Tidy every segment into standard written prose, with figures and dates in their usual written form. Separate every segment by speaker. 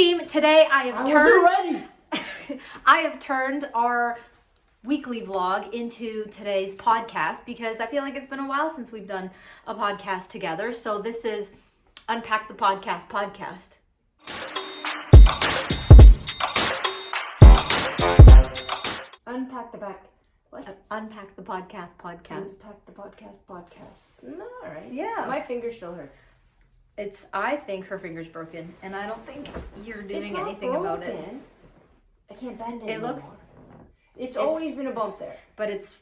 Speaker 1: team, today I have turned our weekly vlog into today's podcast because I feel like it's been a while since we've done a podcast together. So this is Unpack the Podcast.
Speaker 2: Unpack the back. What?
Speaker 1: Unpack the Podcast.
Speaker 2: Unpack the podcast. No, all right.
Speaker 1: Yeah.
Speaker 2: My finger still hurts.
Speaker 1: I think her finger's broken, and I don't think you're doing
Speaker 2: It's not
Speaker 1: anything about it.
Speaker 2: broken. I can't bend it
Speaker 1: It looks-
Speaker 2: anymore. It's always been a bump there.
Speaker 1: But it's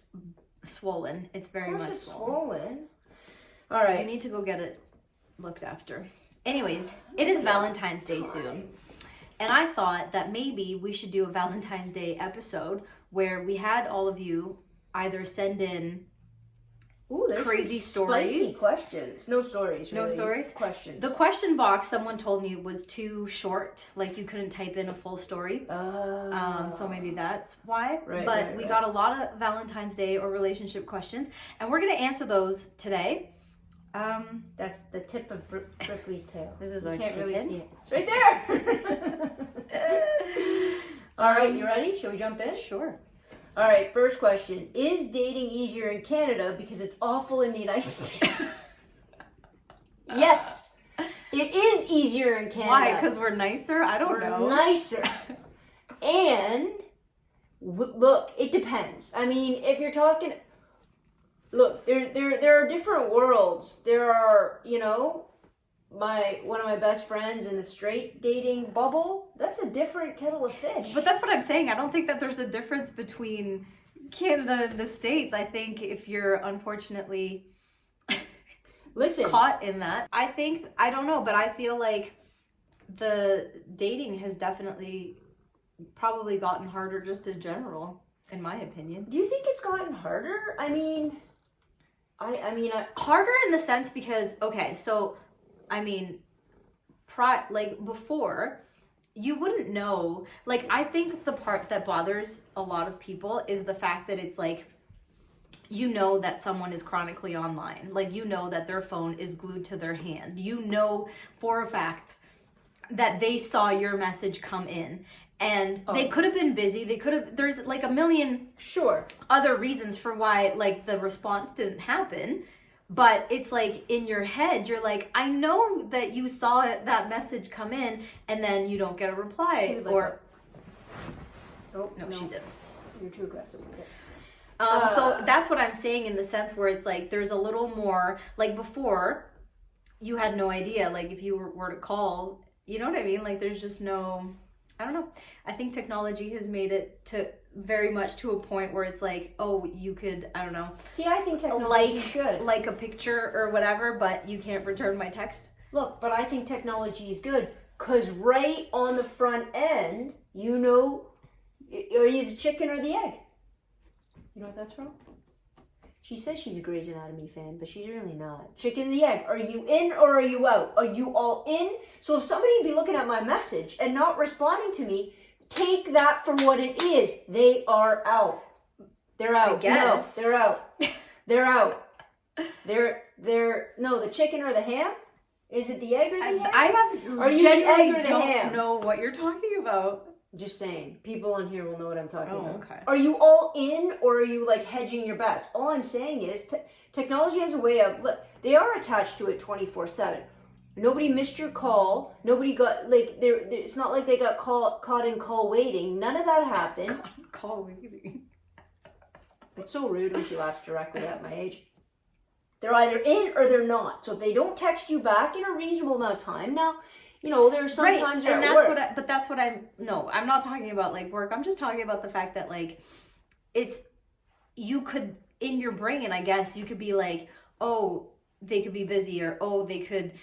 Speaker 1: swollen. It's very
Speaker 2: Of course
Speaker 1: much
Speaker 2: it's
Speaker 1: swollen.
Speaker 2: swollen. All
Speaker 1: You
Speaker 2: right.
Speaker 1: need to go get it looked after. Anyways, it is Valentine's Day soon. And I thought that maybe we should do a Valentine's Day episode where we had all of you either send in
Speaker 2: Ooh, there's
Speaker 1: crazy
Speaker 2: some spicy
Speaker 1: stories.
Speaker 2: questions. No stories.
Speaker 1: No
Speaker 2: Really.
Speaker 1: stories?
Speaker 2: Questions.
Speaker 1: The question box, someone told me, was too short. Like you couldn't type in a full story. So maybe that's why. But we got a lot of Valentine's Day or relationship questions. And we're going to answer those today.
Speaker 2: That's the tip of Ripley's tail.
Speaker 1: This is
Speaker 2: You
Speaker 1: our
Speaker 2: can't really
Speaker 1: kitten.
Speaker 2: see it. It's right there. All right, you ready? Shall we jump in?
Speaker 1: Sure.
Speaker 2: All right, first question. Is dating easier in Canada because it's awful in the United States? Yes. It is easier in Canada.
Speaker 1: Why? Because we're nicer? I don't know.
Speaker 2: We're nicer. And, look, it depends. I mean, if you're talking... Look, there are different worlds. There are, one of my best friends in the straight dating bubble. That's a different kettle of fish.
Speaker 1: But that's what I'm saying. I don't think that there's a difference between Canada and the States. I think if you're unfortunately caught in that, I don't know, but I feel like the dating has definitely probably gotten harder just in general, in my opinion.
Speaker 2: Do you think it's gotten harder? I mean,
Speaker 1: harder in the sense because, okay, so, before, you wouldn't know. Like, I think the part that bothers a lot of people is the fact that it's like, you know that someone is chronically online. Like, you know that their phone is glued to their hand. You know for a fact that they saw your message come in. And they could have been busy. There's like a million other reasons for why like the response didn't happen. But it's like in your head, you're like, I know that you saw that message come in and then you don't get a reply. She didn't.
Speaker 2: You're too aggressive with it.
Speaker 1: So that's what I'm saying in the sense where it's like, there's a little more, like before you had no idea, like if you were to call, you know what I mean? Like there's just no... I don't know. I think technology has made it to very much to a point where it's like, oh, you could, I don't know.
Speaker 2: See, I think technology is good.
Speaker 1: Like a picture or whatever, but you can't return my text.
Speaker 2: Look, but I think technology is good because right on the front end, are you the chicken or the egg? You know what that's from? She says she's a Grey's Anatomy fan, but she's really not. Chicken and the egg. Are you in or are you out? Are you all in? So if somebody be looking at my message and not responding to me, take that for what it is. They are out. They're out.
Speaker 1: I guess.
Speaker 2: No, they're out. They're out. No, the chicken or the ham? Is it the egg or the ham?
Speaker 1: Are
Speaker 2: you the egg or the ham?
Speaker 1: Don't know what you're talking about.
Speaker 2: Just saying, people on here will know what I'm talking about.
Speaker 1: Okay.
Speaker 2: Are you all in or are you like hedging your bets? All I'm saying is technology has a way of, look, they are attached to it 24/7. Nobody missed your call. Nobody got, like, it's not like they got caught in call waiting. None of that happened.
Speaker 1: Call waiting.
Speaker 2: It's so rude when she laughs directly at my age. They're either in or they're not. So if they don't text you back in a reasonable amount of time, now... there's sometimes
Speaker 1: right. And
Speaker 2: at
Speaker 1: that's
Speaker 2: work.
Speaker 1: I'm not talking about like work. I'm just talking about the fact that like you could in your brain, I guess you could be like, oh, they could be busy or oh, they could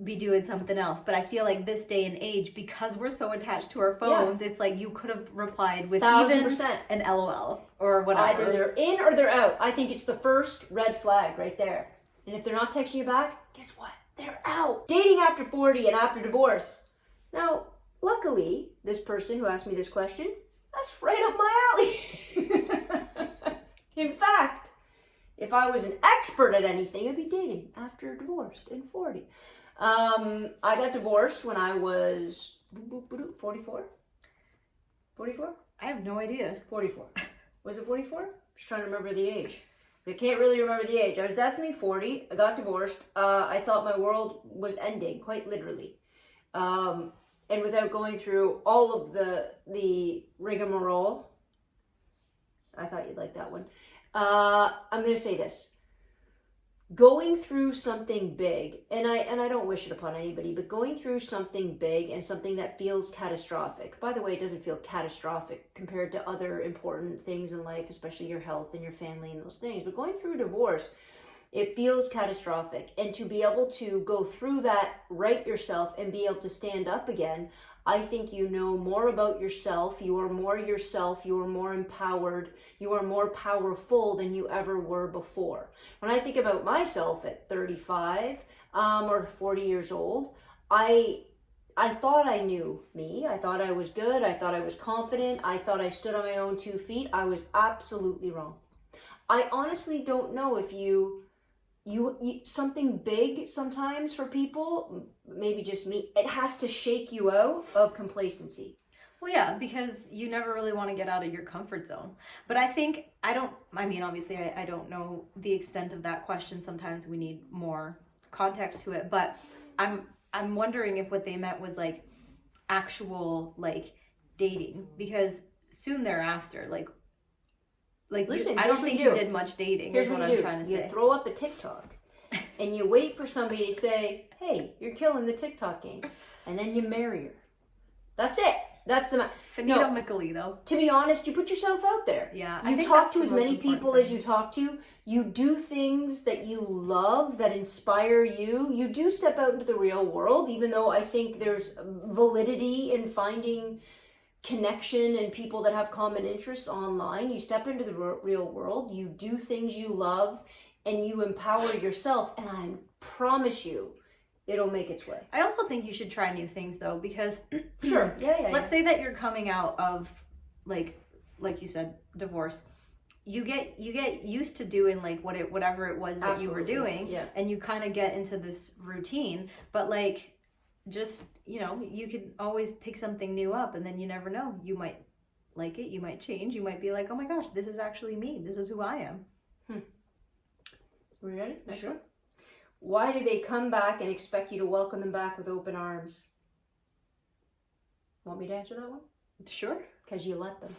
Speaker 1: be doing something else. But I feel like this day and age, because we're so attached to our phones, it's like you could have replied with
Speaker 2: 1,000%.
Speaker 1: even an LOL or whatever.
Speaker 2: Either they're in or they're out. I think it's the first red flag right there. And if they're not texting you back, guess what? They're out. Dating after 40 and after divorce. Now, luckily, this person who asked me this question, that's right up my alley. In fact, if I was an expert at anything, I'd be dating after divorce and 40. I got divorced when I was 44. 44?
Speaker 1: I have no idea.
Speaker 2: 44. Was it 44? Just trying to remember the age. I can't really remember the age. I was definitely 40. I got divorced. I thought my world was ending, quite literally. And without going through all of the rigmarole, I thought you'd like that one. I'm going to say this. Going through something big, and I don't wish it upon anybody, but going through something big and something that feels catastrophic. By the way, it doesn't feel catastrophic compared to other important things in life, especially your health and your family and those things. But going through a divorce, it feels catastrophic. And to be able to go through that, right yourself, and be able to stand up again, I think you know more about yourself. You are more yourself. You are more empowered. You are more powerful than you ever were before. When I think about myself at 35 or 40 years old, I thought I knew me. I thought I was good. I thought I was confident. I thought I stood on my own 2 feet. I was absolutely wrong. I honestly don't know if you something big sometimes for people, maybe just me, it has to shake you out of complacency.
Speaker 1: Well, yeah, because you never really want to get out of your comfort zone. But I think, obviously I don't know the extent of that question. Sometimes we need more context to it. But I'm wondering if what they meant was like actual like dating. Because soon thereafter, listen, I don't think you did much dating.
Speaker 2: Here's
Speaker 1: what
Speaker 2: I'm
Speaker 1: trying to say.
Speaker 2: You throw up a TikTok and you wait for somebody to say, hey, you're killing the TikTok game. And then you marry her. That's it. That's the
Speaker 1: Finito Michelito.
Speaker 2: To be honest, you put yourself out there.
Speaker 1: Yeah.
Speaker 2: You talk to as many people as you talk to. You do things that you love, that inspire you. You do step out into the real world, even though I think there's validity in finding connection and people that have common interests online. You step into the real world, you do things you love, and you empower yourself, and I promise you it'll make its way.
Speaker 1: I also think you should try new things though, because
Speaker 2: sure,
Speaker 1: let's say that you're coming out of like you said, divorce. You get used to doing like whatever it was that
Speaker 2: Absolutely.
Speaker 1: You were doing, and you kind of get into this routine, but like just, you could always pick something new up, and then you never know. You might like it, you might change, you might be like, oh my gosh, this is actually me. This is who I am.
Speaker 2: We ready?
Speaker 1: Sure.
Speaker 2: Okay. Why do they come back and expect you to welcome them back with open arms? Want me to answer that one?
Speaker 1: Sure.
Speaker 2: Because you let them.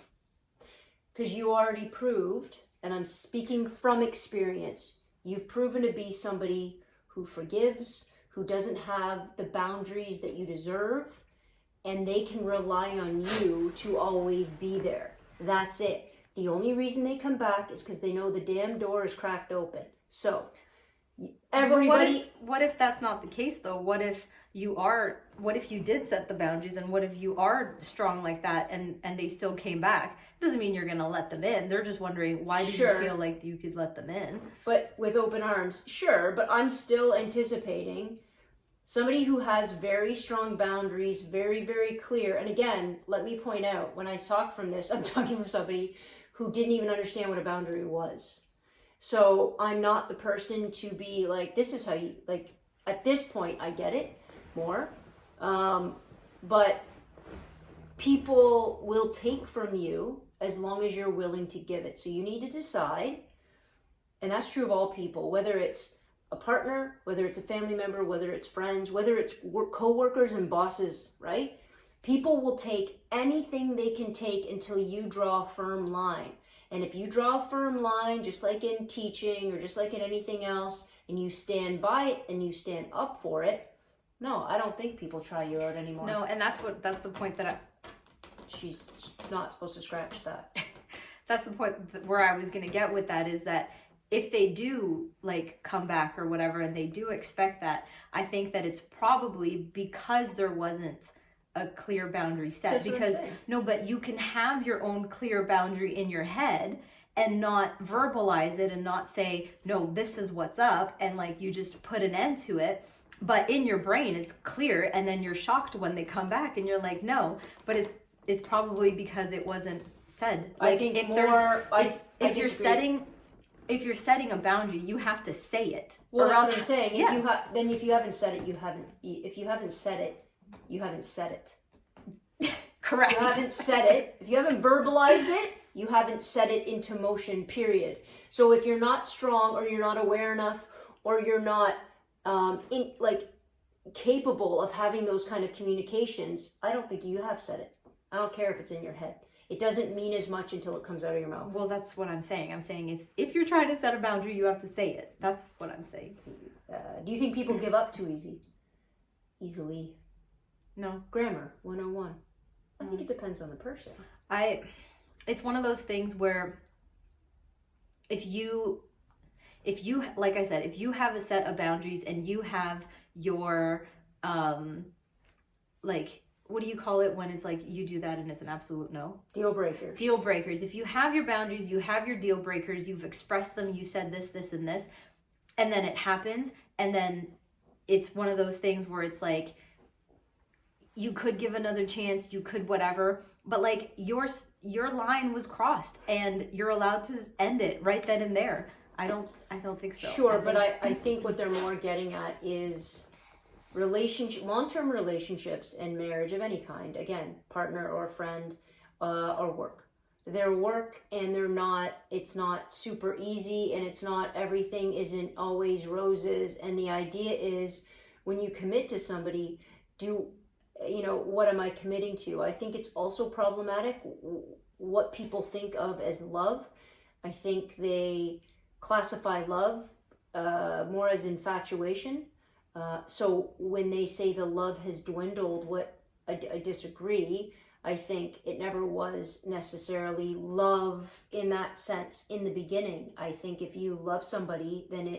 Speaker 2: Because you already proved, and I'm speaking from experience, you've proven to be somebody who forgives, who doesn't have the boundaries that you deserve, and they can rely on you to always be there. That's it. The only reason they come back is because they know the damn door is cracked open. So, everybody...
Speaker 1: What if that's not the case though? What if you did set the boundaries, and what if you are strong like that and they still came back? Doesn't mean you're going to let them in. They're just wondering, why do you feel like you could let them in?
Speaker 2: But with open arms, sure, but I'm still anticipating somebody who has very strong boundaries, very, very clear. And again, let me point out, when I talk from this, I'm talking from somebody who didn't even understand what a boundary was. So I'm not the person to be like, this is how you, like, at this point, I get it more. But people will take from you as long as you're willing to give it. So you need to decide, and that's true of all people, whether it's a partner, whether it's a family member, whether it's friends, whether it's co-workers and bosses, right? People will take anything they can take until you draw a firm line. And if you draw a firm line, just like in teaching or just like in anything else, and you stand by it and you stand up for it, no, I don't think people try you out anymore.
Speaker 1: No, and that's the point that
Speaker 2: she's not supposed to scratch that.
Speaker 1: That's the point where I was going to get with that, is that if they do like come back or whatever, and they do expect that, I think that it's probably because there wasn't a clear boundary set.
Speaker 2: That's
Speaker 1: because but you can have your own clear boundary in your head and not verbalize it and not say, no, this is what's up, and like you just put an end to it. But in your brain it's clear, and then you're shocked when they come back and you're like, no, but it's probably because it wasn't said. Like,
Speaker 2: I think
Speaker 1: if
Speaker 2: more,
Speaker 1: if you're setting if you're setting a boundary, you have to say it.
Speaker 2: Well,
Speaker 1: Or
Speaker 2: that's
Speaker 1: else-
Speaker 2: what I'm saying.
Speaker 1: Yeah.
Speaker 2: If you haven't said it, you haven't. If you haven't said it, you haven't said it.
Speaker 1: Correct.
Speaker 2: You haven't said it. If you haven't verbalized it, you haven't set it into motion. Period. So if you're not strong, or you're not aware enough, or you're not capable of having those kind of communications, I don't think you have said it. I don't care if it's in your head. It doesn't mean as much until it comes out of your mouth.
Speaker 1: Well, that's what I'm saying. I'm saying if you're trying to set a boundary, you have to say it. That's what I'm saying.
Speaker 2: Do you think people give up too easily?
Speaker 1: No.
Speaker 2: Grammar 101. I think it depends on the person.
Speaker 1: It's one of those things where if you like I said, if you have a set of boundaries and you have your what do you call it when it's like you do that and it's an absolute no?
Speaker 2: Deal breakers.
Speaker 1: Deal breakers. If you have your boundaries, you have your deal breakers, you've expressed them, you said this, this, and this, and then it happens, and then it's one of those things where it's like you could give another chance, you could whatever, but like your line was crossed and you're allowed to end it right then and there. I don't think so.
Speaker 2: Sure, but I think what they're more getting at is long-term relationships and marriage of any kind, again, partner or friend, or work. They're work, and it's not super easy, and it's not, everything isn't always roses. And the idea is when you commit to somebody, what am I committing to? I think it's also problematic what people think of as love. I think they classify love more as infatuation. So when they say the love has dwindled, I disagree. I think it never was necessarily love in that sense in the beginning. I think if you love somebody, then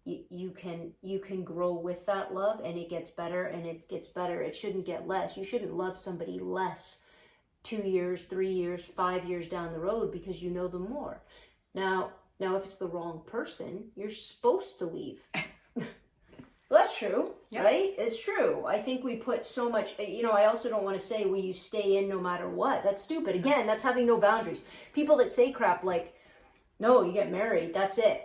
Speaker 2: you can grow with that love, and it gets better and it gets better. It shouldn't get less. You shouldn't love somebody less 2 years, 3 years, 5 years down the road because you know them more. Now if it's the wrong person, you're supposed to leave. Well, that's true, yeah. Right? It's true. I think we put so much, I also don't want to say, will you stay in no matter what? That's stupid. Again, that's having no boundaries. People that say crap like, no, you get married, that's it.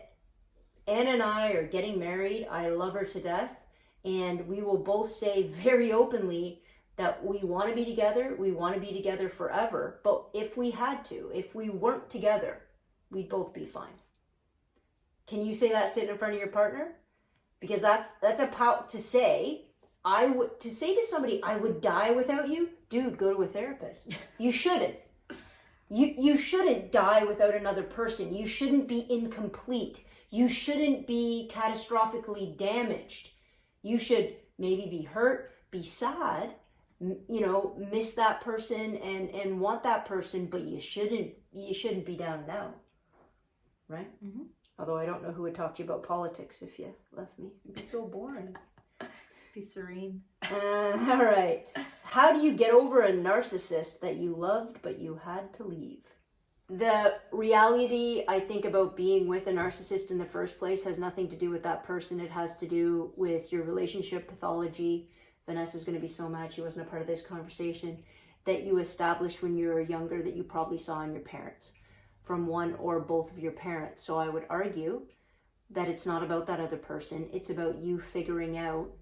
Speaker 2: Anna and I are getting married. I love her to death. And we will both say very openly that we want to be together. We want to be together forever. But if we weren't together, we'd both be fine. Can you say that sitting in front of your partner? Because that's a power to say. To say to somebody, I would die without you, dude, go to a therapist. You shouldn't. You shouldn't die without another person. You shouldn't be incomplete. You shouldn't be catastrophically damaged. You should maybe be hurt, be sad, miss that person and want that person, but you shouldn't be down and out. Right? Mm-hmm. Although I don't know who would talk to you about politics if you left me. It'd be so boring.
Speaker 1: Be serene.
Speaker 2: All right. How do you get over a narcissist that you loved but you had to leave? The reality, I think, about being with a narcissist in the first place has nothing to do with that person. It has to do with your relationship pathology. Vanessa's going to be so mad she wasn't a part of this conversation. That you established when you were younger that you probably saw in your parents. From one or both of your parents. So I would argue that it's not about that other person. It's about you figuring out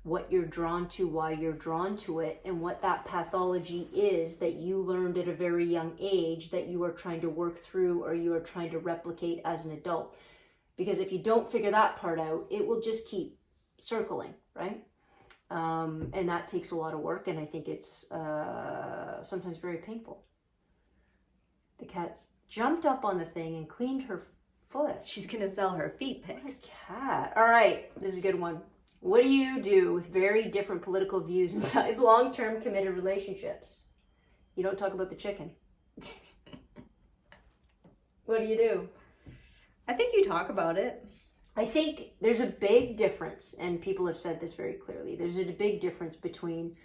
Speaker 2: what you're drawn to, why you're drawn to it, and what that pathology is that you learned at a very young age that you are trying to work through or you are trying to replicate as an adult. Because if you don't figure that part out, it will just keep circling, right? And that takes a lot of work, and I think it's sometimes very painful. The cat's jumped up on the thing and cleaned her foot.
Speaker 1: She's going to sell her feet pics.
Speaker 2: What a cat. All right, this is a good one. What do you do with very different political views inside long-term committed relationships? You don't talk about the chicken. What do you do?
Speaker 1: I think you talk about it.
Speaker 2: I think there's a big difference, and people have said this very clearly. There's a big difference between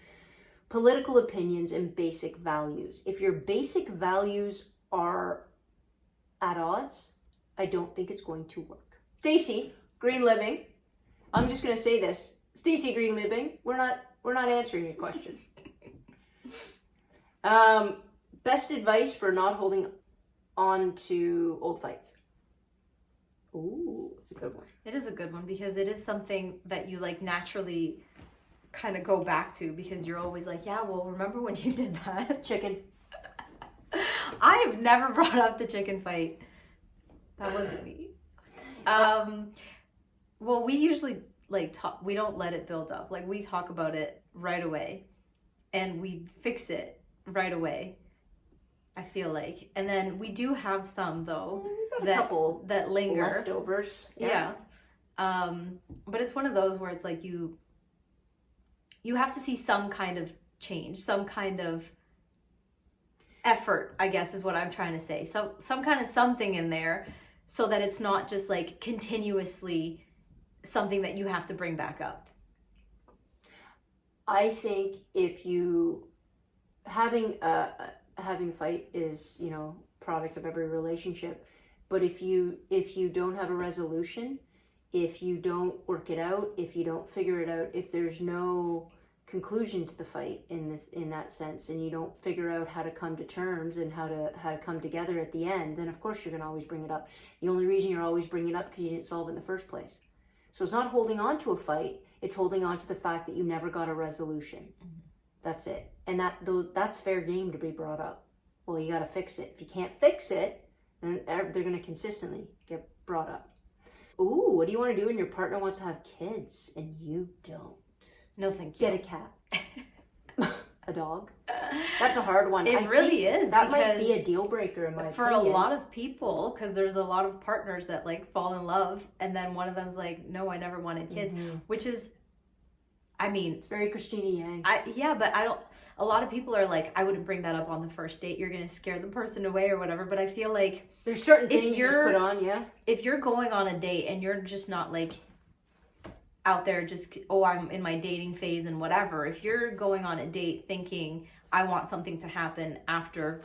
Speaker 2: political opinions and basic values. If your basic values are at odds, I don't think it's going to work. Stacy, Green Living. I'm just going to say this. Stacy, Green Living, we're not answering your question. Best advice for not holding on to old fights. Ooh, it's a good one.
Speaker 1: It is a good one because it is something that you like naturally kind of go back to because you're always like, yeah, well, remember when you did that?
Speaker 2: Chicken.
Speaker 1: I have never brought up the chicken fight. That wasn't me. Well, we usually like talk, we don't let it build up. Like we talk about it right away and we fix it right away. I feel like. And then we do have some though
Speaker 2: A couple
Speaker 1: that linger.
Speaker 2: leftovers.
Speaker 1: Yeah. But it's one of those where it's like you have to see some kind of change, some kind of effort, I guess is what I'm trying to say. Some kind of something in there so that it's not just like continuously something that you have to bring back up.
Speaker 2: I think if you having a fight is, product of every relationship, but if you don't have a resolution, if you don't work it out, if you don't figure it out, if there's no conclusion to the fight in that sense, and you don't figure out how to come to terms and how to come together at the end, then of course you're going to always bring it up. The only reason you're always bringing it up because you didn't solve it in the first place. So it's not holding on to a fight, it's holding on to the fact that you never got a resolution. Mm-hmm. That's it. And that's fair game to be brought up. Well, you got to fix it. If you can't fix it, then they're going to consistently get brought up. Ooh, what do you want to do when your partner wants to have kids and you don't?
Speaker 1: No, thank you.
Speaker 2: Get a cat. A dog. That's a hard one.
Speaker 1: It really is.
Speaker 2: That might be a deal breaker in my
Speaker 1: for
Speaker 2: opinion.
Speaker 1: a lot of people, because there's a lot of partners that like fall in love and then one of them's like, no, I never wanted kids, which is, I mean,
Speaker 2: it's very Christina Yang.
Speaker 1: But a lot of people are like, I wouldn't bring that up on the first date. You're going to scare the person away or whatever. But I feel like
Speaker 2: there's certain things you put on, yeah.
Speaker 1: If you're going on a date and you're just not like out there just, I'm in my dating phase and whatever. If you're going on a date thinking I want something to happen after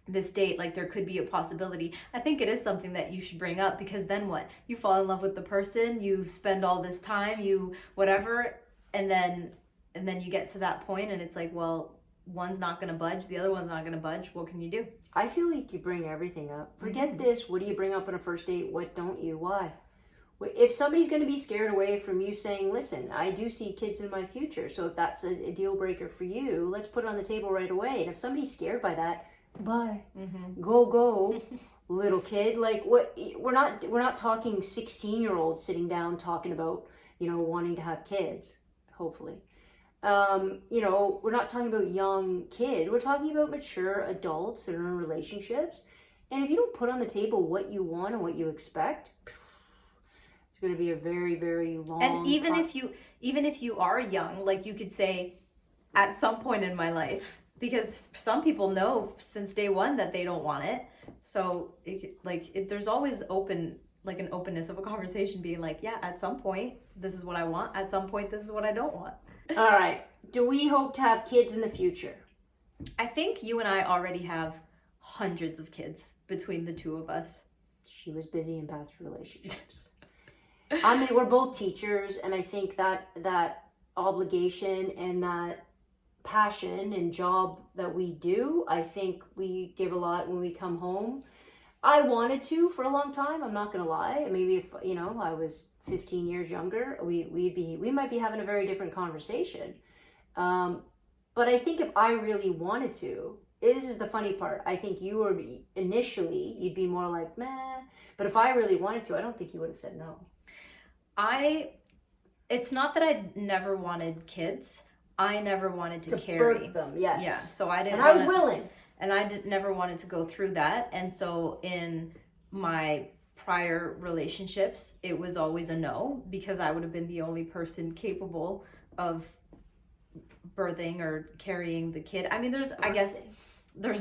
Speaker 1: this date, like there could be a possibility, I think it is something that you should bring up, because then what? You fall in love with the person, you spend all this time, you whatever, and then you get to that point and it's like, well, one's not going to budge, the other one's not going to budge. What can you do?
Speaker 2: I feel like you bring everything up. Forget this. What do you bring up on a first date? What don't you? Why? If somebody's going to be scared away from you saying, listen, I do see kids in my future, so if that's a deal breaker for you, let's put it on the table right away. And if somebody's scared by that, bye. Go, little kid. Like, what? We're not talking 16-year-olds sitting down talking about, wanting to have kids, hopefully. We're not talking about young kid. We're talking about mature adults that are in relationships. And if you don't put on the table what you want and what you expect, it's going to be a very, very long.
Speaker 1: And even if you are young, like you could say, at some point in my life, because some people know since day one that they don't want it. So there's always an openness of a conversation being like, yeah, at some point this is what I want. At some point this is what I don't want.
Speaker 2: All right. Do we hope to have kids in the future?
Speaker 1: I think you and I already have hundreds of kids between the two of us.
Speaker 2: She was busy in past relationships. I mean, we're both teachers, and I think that obligation and that passion and job that we do, I think we give a lot when we come home. I wanted to for a long time, I'm not going to lie. Maybe if, I was 15 years younger, we might be having a very different conversation. But I think if I really wanted to, this is the funny part. I think you'd be more like, meh. But if I really wanted to, I don't think you would have said no.
Speaker 1: It's not that I never wanted kids. I never wanted to carry
Speaker 2: birth them. Yes.
Speaker 1: Yeah. So I didn't.
Speaker 2: And I was willing.
Speaker 1: And I never wanted to go through that. And so in my prior relationships, it was always a no, because I would have been the only person capable of birthing or carrying the kid. I mean, there's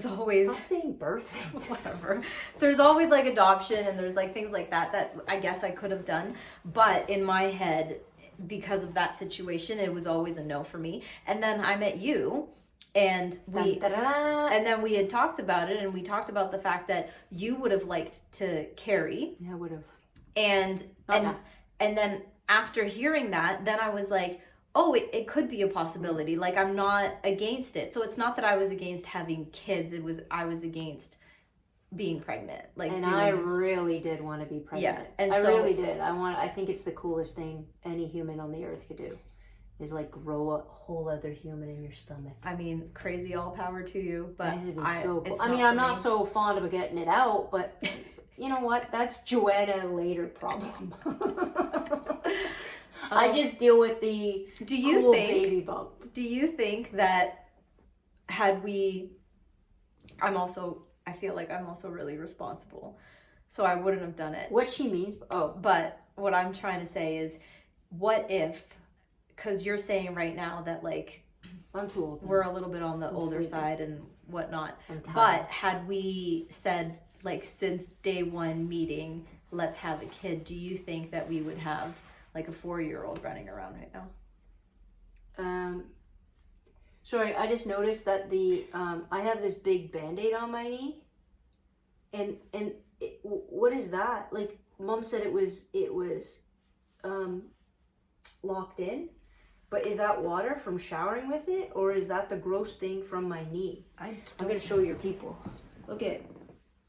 Speaker 1: always...
Speaker 2: Stop saying birthing.
Speaker 1: Whatever. There's always like adoption and there's like things like that I guess I could have done. But in my head, because of that situation, it was always a no for me. And then I met you. And we had talked about it, and we talked about the fact that you would have liked to carry.
Speaker 2: Yeah, I would have.
Speaker 1: And then after hearing that, then I was like, oh, it could be a possibility. Like, I'm not against it. So it's not that I was against having kids. I was against being pregnant. Like,
Speaker 2: and I really did want to be pregnant.
Speaker 1: Yeah, and
Speaker 2: I
Speaker 1: so,
Speaker 2: really did. I think it's the coolest thing any human on the earth could do, is like grow a whole other human in your stomach.
Speaker 1: I mean, crazy, all power to you, but
Speaker 2: so cool. I mean, I'm not so fond of getting it out, but you know what? That's Joanna later problem. I just deal with the cool baby bump.
Speaker 1: Do you think that had we, I feel like I'm also really responsible, so I wouldn't have done it.
Speaker 2: What she means,
Speaker 1: but what I'm trying to say is, what if, because you're saying right now that like,
Speaker 2: I'm too old.
Speaker 1: We're a little bit on the older side and whatnot,
Speaker 2: I'm
Speaker 1: but had we said like since day one meeting, let's have a kid, do you think that we would have like a 4-year-old running around right now?
Speaker 2: Sorry, I just noticed that I have this big Band-Aid on my knee, and what is that? Like, Mom said it was locked in, but is that water from showering with it, or is that the gross thing from my knee? I'm gonna show your people.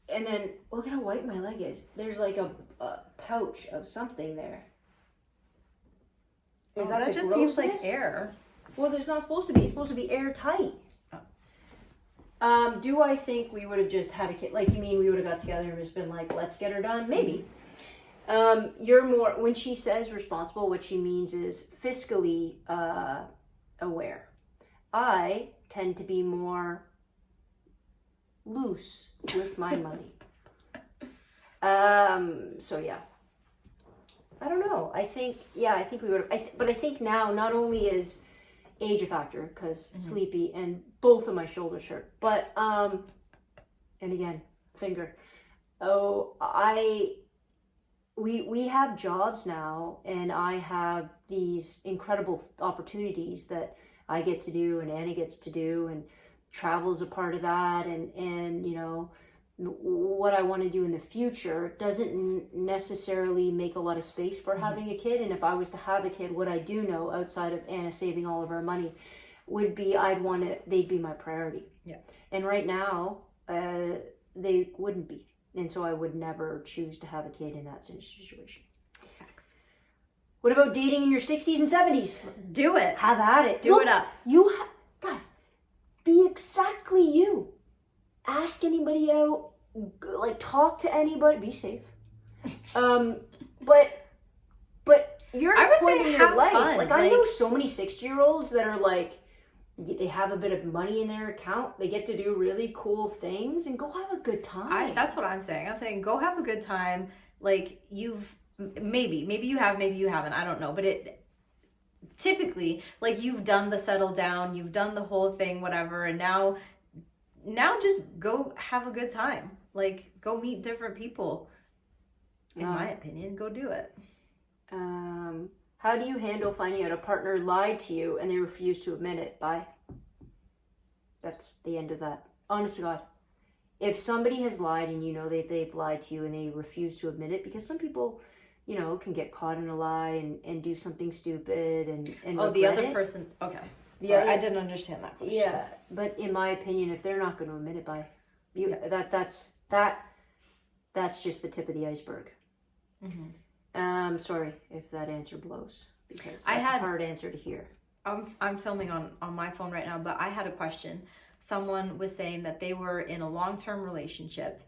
Speaker 2: And then look at how white my leg is. There's like a pouch of something there. Is that just
Speaker 1: seems like air?
Speaker 2: Well, there's not supposed to be. It's supposed to be airtight. Oh. Do I think we would have just had a kid? Like, you mean we would have got together and just been like, let's get her done? Maybe. You're more, when she says responsible, what she means is fiscally aware. I tend to be more loose with my money. So yeah. I don't know. I think we would have, but I think now not only is age a factor, because sleepy and both of my shoulders hurt, but and again, finger. We have jobs now, and I have these incredible opportunities that I get to do and Anna gets to do, and travel is a part of that, and you know, what I want to do in the future doesn't necessarily make a lot of space for having a kid. And if I was to have a kid, what I do know, outside of Anna saving all of our money, would be they'd be my priority.
Speaker 1: Yeah.
Speaker 2: And right now, they wouldn't be. And so I would never choose to have a kid in that situation.
Speaker 1: Facts.
Speaker 2: What about dating in your 60s and 70s?
Speaker 1: Do it.
Speaker 2: Have at it.
Speaker 1: Do it up.
Speaker 2: Guys, be exactly you. Ask anybody out, like talk to anybody, be safe. But you're at a point in your life.
Speaker 1: Fun.
Speaker 2: Like, I know so many 60-year-olds that are like, they have a bit of money in their account, they get to do really cool things, and go have a good time.
Speaker 1: That's what I'm saying. I'm saying go have a good time. Like, maybe you have, maybe you haven't, I don't know, but it typically, like, you've done the settle down, you've done the whole thing, whatever, and now just go have a good time. Like, go meet different people. In my opinion, go do it.
Speaker 2: How do you handle finding out a partner lied to you and they refuse to admit it? Bye. That's the end of that. Honest to God. If somebody has lied and you know they've lied to you and they refuse to admit it, because some people, you know, can get caught in a lie and do something stupid and
Speaker 1: the other person. Okay. Sorry, I didn't understand that question.
Speaker 2: Yeah, but in my opinion, if they're not going to admit it, that's just the tip of the iceberg. Mm-hmm. Sorry if that answer blows, because that's a hard answer to hear.
Speaker 1: I'm filming on my phone right now, but I had a question. Someone was saying that they were in a long-term relationship,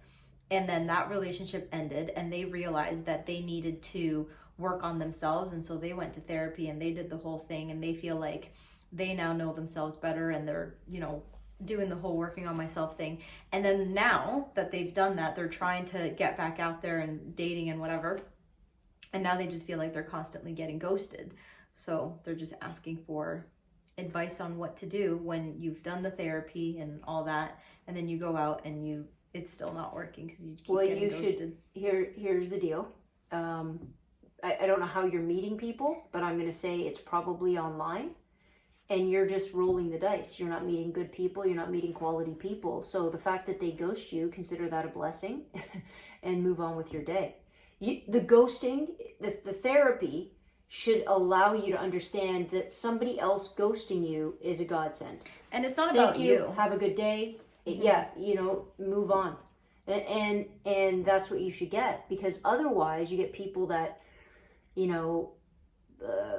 Speaker 1: and then that relationship ended, and they realized that they needed to work on themselves, and so they went to therapy and they did the whole thing, and they feel like they now know themselves better, and they're, you know, doing the whole working on myself thing. And then now that they've done that, they're trying to get back out there and dating and whatever. And now they just feel like they're constantly getting ghosted. So they're just asking for advice on what to do when you've done the therapy and all that, and then you go out and it's still not working because you keep getting ghosted.
Speaker 2: Here's the deal. I don't know how you're meeting people, but I'm going to say it's probably online. And you're just rolling the dice. You're not meeting good people. You're not meeting quality people. So the fact that they ghost you, consider that a blessing and move on with your day. The ghosting, the therapy should allow you to understand that somebody else ghosting you is a godsend.
Speaker 1: And it's not about you.
Speaker 2: Have a good day. Mm-hmm. Yeah, you know, move on. And that's what you should get, because otherwise you get people that, you know,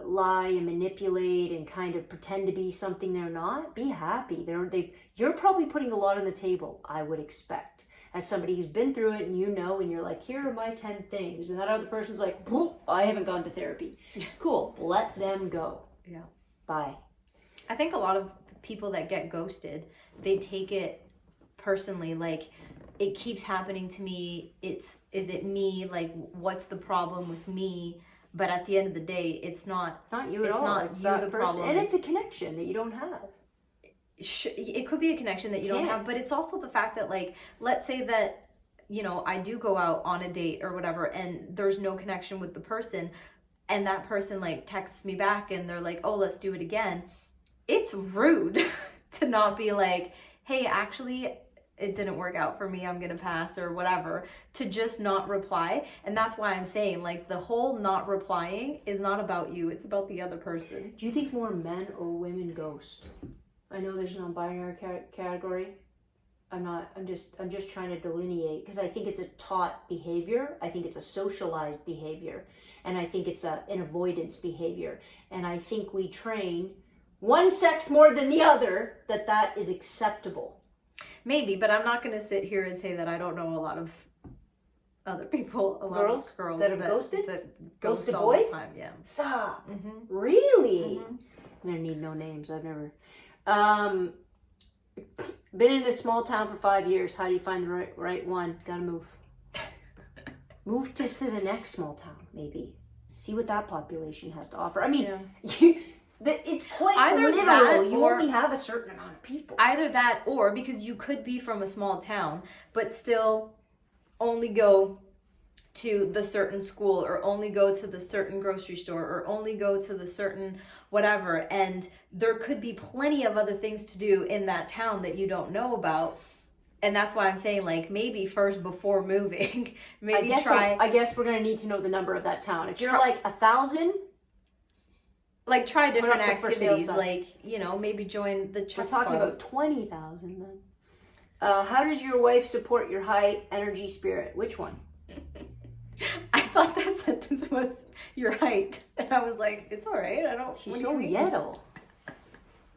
Speaker 2: lie and manipulate and kind of pretend to be something they're not. Be happy. You're probably putting a lot on the table, I would expect, as somebody who's been through it, and you know, and you're like, here are my 10 things, and that other person's like, I haven't gone to therapy. Cool. Let them go.
Speaker 1: Yeah.
Speaker 2: Bye.
Speaker 1: I think a lot of people that get ghosted, they take it personally, like, it keeps happening to me. Is it me? Like, what's the problem with me? But at the end of the day, it's not
Speaker 2: you at all.
Speaker 1: It's not you, the problem.
Speaker 2: And it's a connection that you don't have.
Speaker 1: It could be a connection that you don't have, but it's also the fact that, like, let's say that, you know, I do go out on a date or whatever, and there's no connection with the person, and that person, like, texts me back, and they're like, oh, let's do it again. It's rude to not be like, hey, actually, it didn't work out for me, I'm gonna pass, or whatever, to just not reply. And that's why I'm saying, like, the whole not replying is not about you, it's about the other person.
Speaker 2: Do you think more men or women ghost? I know there's a non-binary category. I'm just trying to delineate, because I think it's a taught behavior. I think it's a socialized behavior. And I think it's an avoidance behavior. And I think we train one sex more than the other that is acceptable.
Speaker 1: Maybe, but I'm not going to sit here and say that I don't know a lot of other people,
Speaker 2: girls that have ghosted?
Speaker 1: That
Speaker 2: ghosted
Speaker 1: all the
Speaker 2: boys?
Speaker 1: time, yeah.
Speaker 2: Stop.
Speaker 1: Mm-hmm.
Speaker 2: Really?
Speaker 1: Mm-hmm.
Speaker 2: I'm gonna need no names. I've never. Been in a small town for 5 years. How do you find the right one? Gotta move. Move just to the next small town, maybe. See what that population has to offer. I mean, it's quite
Speaker 1: either
Speaker 2: literal.
Speaker 1: that,
Speaker 2: You
Speaker 1: or
Speaker 2: only have a certain amount of people.
Speaker 1: Either that, or because you could be from a small town, but still only go to the certain school, or only go to the certain grocery store, or only go to the certain whatever, and there could be plenty of other things to do in that town that you don't know about. And that's why I'm saying, like, maybe first before moving, maybe
Speaker 2: I guess we're gonna need to know the number of that town. If you're like 1,000,
Speaker 1: like, try different activities, like, you know, maybe join the chess club.
Speaker 2: We're talking about 20,000 then. How does your wife support your high energy spirit? Which one?
Speaker 1: I thought that sentence was your height, and I was like, it's all right. I don't.
Speaker 2: She's so yellow.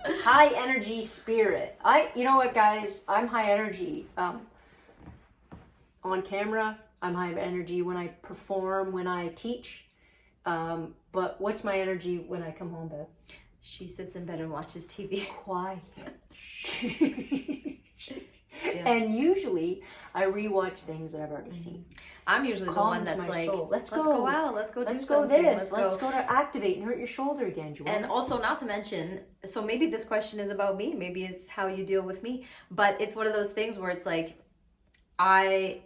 Speaker 2: High energy spirit. You know what, guys? I'm high energy. On camera, I'm high energy when I perform, when I teach. But what's my energy when I come home, Bev?
Speaker 1: She sits in bed and watches TV.
Speaker 2: Quiet. Yeah. And usually I rewatch things that I've already seen.
Speaker 1: I'm usually the one that's like, let's go out, let's go do something.
Speaker 2: Let's go to activate and hurt your shoulder again, Joanne.
Speaker 1: And also, not to mention, so maybe this question is about me, maybe it's how you deal with me, but it's one of those things where it's like, I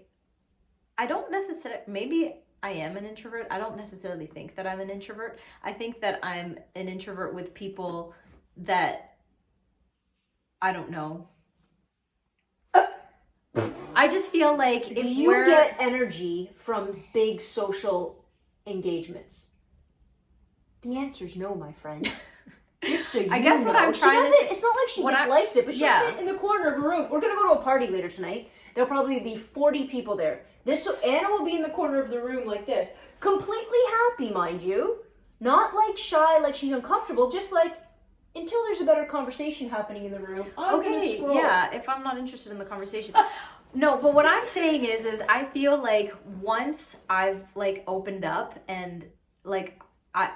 Speaker 1: don't necessarily, maybe I am an introvert. I don't necessarily think that I'm an introvert. I think that I'm an introvert with people that I don't know. I just feel like
Speaker 2: if you get energy from big social engagements, the answer's no, my friends. Just so you know.
Speaker 1: I guess what I'm trying to say,
Speaker 2: it's not like she dislikes it, but she'll sit in the corner of a room. We're gonna go to a party later tonight. There'll probably be 40 people there. Anna will be in the corner of the room like this, completely happy, mind you, not like shy, like she's uncomfortable, just like, until there's a better conversation happening in the room. I'm gonna scroll.
Speaker 1: Yeah, if I'm not interested in the conversation. No, but what I'm saying is I feel like once I've, like, opened up, and, like, I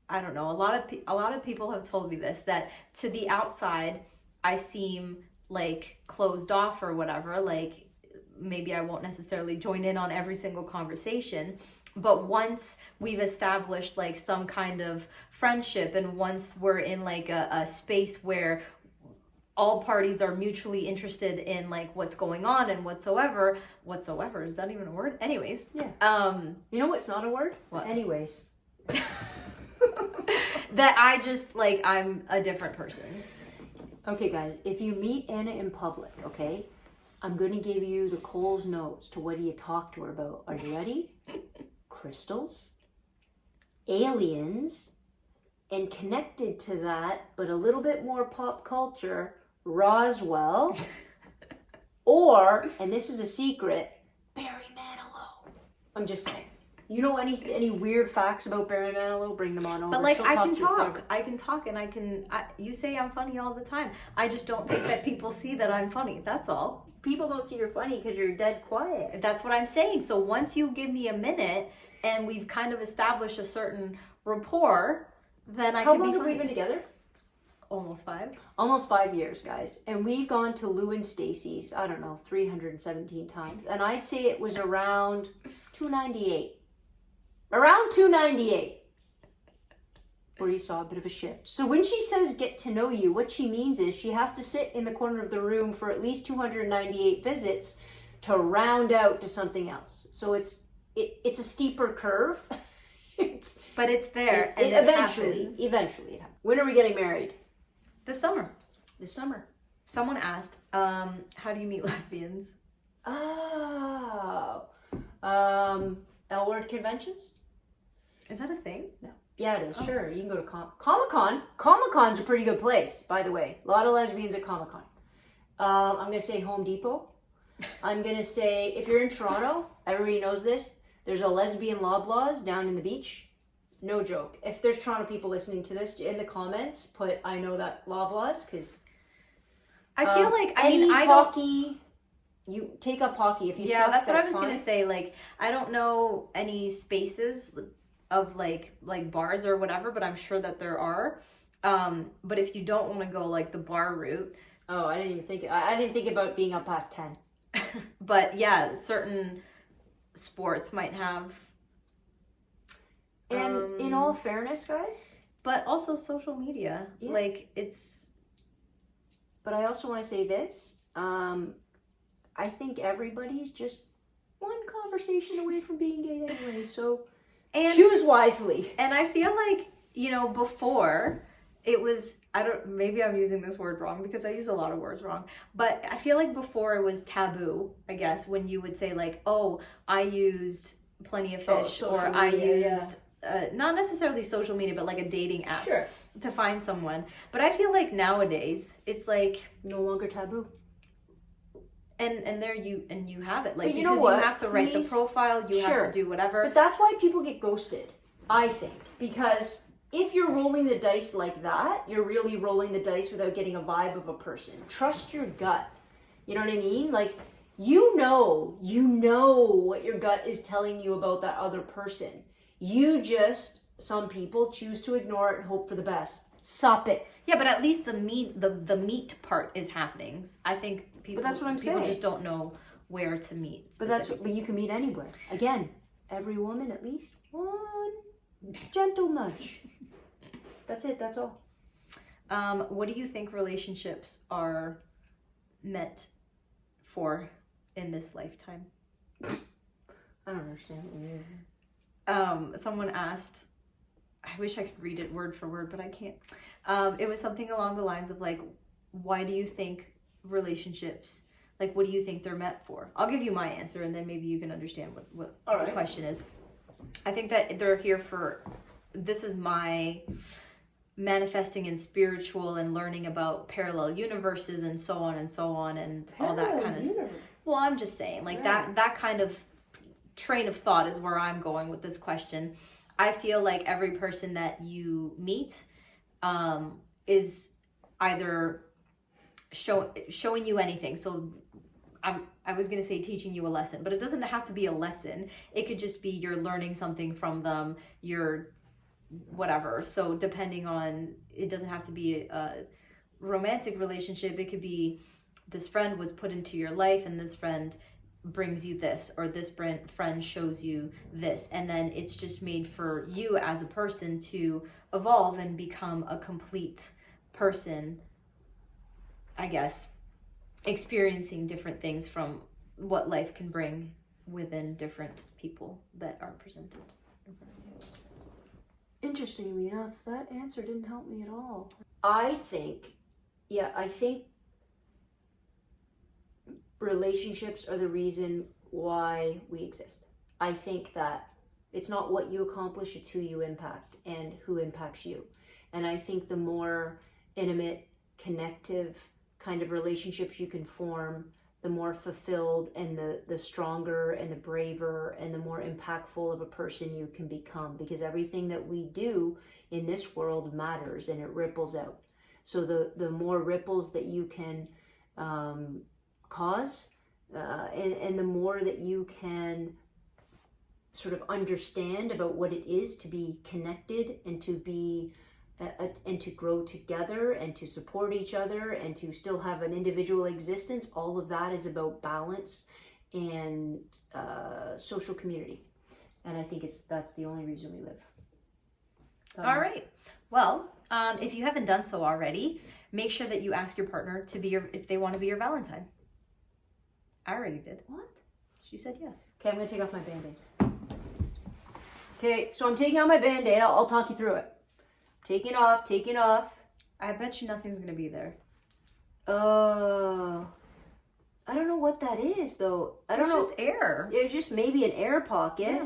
Speaker 1: don't know, a lot of people have told me this, that to the outside I seem like closed off or whatever, like maybe I won't necessarily join in on every single conversation, but once we've established, like, some kind of friendship, and once we're in, like, a space where all parties are mutually interested in, like, what's going on and whatsoever, is that even a word? Anyways.
Speaker 2: Yeah. You know what's not a word?
Speaker 1: What?
Speaker 2: Anyways.
Speaker 1: That I just, like, I'm a different person.
Speaker 2: Okay, guys, if you meet Anna in public, okay, I'm going to give you the Cole's notes to what do you talk to her about. Are you ready? Crystals, aliens, and connected to that, but a little bit more pop culture, Roswell, or, and this is a secret, I'm just saying. You know any weird facts about Barry Manilow? Bring them on over.
Speaker 1: But like,
Speaker 2: She'll
Speaker 1: I
Speaker 2: talk
Speaker 1: can
Speaker 2: to you
Speaker 1: talk.
Speaker 2: forever.
Speaker 1: I can talk, and you say I'm funny all the time. I just don't think that people see that I'm funny. That's all.
Speaker 2: People don't see you're funny because you're dead quiet.
Speaker 1: That's what I'm saying. So once you give me a minute, and we've kind of established a certain rapport, then I
Speaker 2: How
Speaker 1: can
Speaker 2: long
Speaker 1: be
Speaker 2: have we
Speaker 1: funny.
Speaker 2: been together?
Speaker 1: Almost 5.
Speaker 2: Almost 5 years, guys. And we've gone to Lou and Stacy's, I don't know, 317 times. And I'd say it was around 298. Around 298. Where you saw a bit of a shift. So when she says get to know you, what she means is she has to sit in the corner of the room for at least 298 visits to round out to something else. So it's a steeper curve.
Speaker 1: But it's there, and
Speaker 2: eventually
Speaker 1: happens.
Speaker 2: it happens. When are we getting married?
Speaker 1: This summer.
Speaker 2: This summer.
Speaker 1: Someone asked, how do you meet lesbians?
Speaker 2: Oh. L-word conventions?
Speaker 1: Is that a thing?
Speaker 2: No. Yeah, it is. Sure. You can go to Comic-Con. Comic-Con's a pretty good place, by the way. A lot of lesbians at Comic-Con. I'm going to say Home Depot. I'm going to say, if you're in Toronto, everybody knows this, there's a lesbian Loblaws down in the beach. No joke. If there's Toronto people listening to this, in the comments, put, I know that Loblaws, because...
Speaker 1: I feel like, I
Speaker 2: any
Speaker 1: mean, I
Speaker 2: hockey, you take up hockey. If you
Speaker 1: yeah,
Speaker 2: suck,
Speaker 1: that's what I was
Speaker 2: fine.
Speaker 1: going to say. Like, I don't know any spaces of like bars or whatever, but I'm sure that there are. But if you don't want to go like the bar route.
Speaker 2: Oh, I didn't even think. I didn't think about being up past 10.
Speaker 1: But yeah, certain sports might have.
Speaker 2: And in all fairness, guys.
Speaker 1: But also social media.
Speaker 2: Yeah.
Speaker 1: Like, it's.
Speaker 2: But I also want to say this. I think everybody's just one conversation away from being gay anyway. So choose wisely.
Speaker 1: And I feel like, before it was, maybe I'm using this word wrong because I use a lot of words wrong. But I feel like before it was taboo, I guess, when you would say like, oh, I used Plenty of Fish or I used, not necessarily social media, but like a dating app.
Speaker 2: Sure.
Speaker 1: To find someone. But I feel like nowadays it's like
Speaker 2: no longer taboo.
Speaker 1: And there you have it. Like,
Speaker 2: but you know
Speaker 1: because
Speaker 2: what?
Speaker 1: you have to write the profile, you have to do whatever.
Speaker 2: But that's why people get ghosted, I think. Because if you're rolling the dice like that, you're really rolling the dice without getting a vibe of a person. Trust your gut. You know what I mean? Like, you know what your gut is telling you about that other person. Some people choose to ignore it and hope for the best. Stop it.
Speaker 1: Yeah, but at least the meet part is happening. I think people.
Speaker 2: But that's what I'm saying.
Speaker 1: People just don't know where to meet.
Speaker 2: But you can meet anywhere. Again, every woman at least one gentle nudge. That's it. That's all.
Speaker 1: What do you think relationships are meant for in this lifetime?
Speaker 2: I don't understand what you mean.
Speaker 1: Someone asked. I wish I could read it word for word, but I can't. It was something along the lines of like, why do you think relationships, like, what do you think they're meant for? I'll give you my answer, and then maybe you can understand what the question is. I think that they're here for, this is my manifesting in spiritual and learning about parallel universes and so on and all that kind of stuff. Well, I'm just saying, like, that kind of train of thought is where I'm going with this question. I feel like every person that you meet is either showing you anything. So I was going to say teaching you a lesson, but it doesn't have to be a lesson. It could just be you're learning something from them, you're whatever. So depending on, it doesn't have to be a romantic relationship. It could be this friend was put into your life and this friend brings you this, or this friend shows you this, and then it's just made for you as a person to evolve and become a complete person, I guess, experiencing different things from what life can bring within different people that are presented.
Speaker 2: Interestingly enough, that answer didn't help me at all. I think relationships are the reason why we exist. I think that it's not what you accomplish, it's who you impact and who impacts you. And I think the more intimate, connective kind of relationships you can form, the more fulfilled and the stronger and the braver and the more impactful of a person you can become, because everything that we do in this world matters and it ripples out. So the more ripples that you can cause, and the more that you can sort of understand about what it is to be connected and to be and to grow together and to support each other and to still have an individual existence, all of that is about balance and social community. And I think that's the only reason we live.
Speaker 1: All right. Well, if you haven't done so already, make sure that you ask your partner to be if they want to be your Valentine. I already did.
Speaker 2: What?
Speaker 1: She said yes.
Speaker 2: Okay, I'm going to take off my Band-Aid. Okay, so I'm taking out my Band-Aid. I'll talk you through it. Taking off.
Speaker 1: I bet you nothing's going to be there.
Speaker 2: I don't know what that is, though. I don't know.
Speaker 1: It's just air.
Speaker 2: It's just maybe an air pocket.
Speaker 1: Yeah.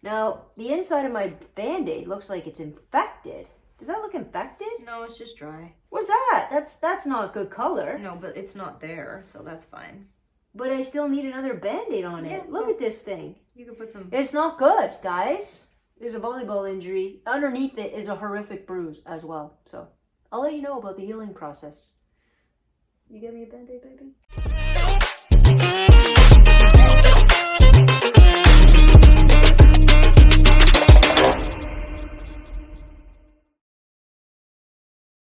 Speaker 2: Now, the inside of my Band-Aid looks like it's infected. Does that look infected?
Speaker 1: No, it's just dry.
Speaker 2: What's that? That's not good color.
Speaker 1: No, but it's not there, so that's fine.
Speaker 2: But I still need another Band-Aid on it. Look at this thing.
Speaker 1: You could put some...
Speaker 2: It's not good, guys. There's a volleyball injury. Underneath it is a horrific bruise as well. So I'll let you know about the healing process. You get me a Band-Aid, baby?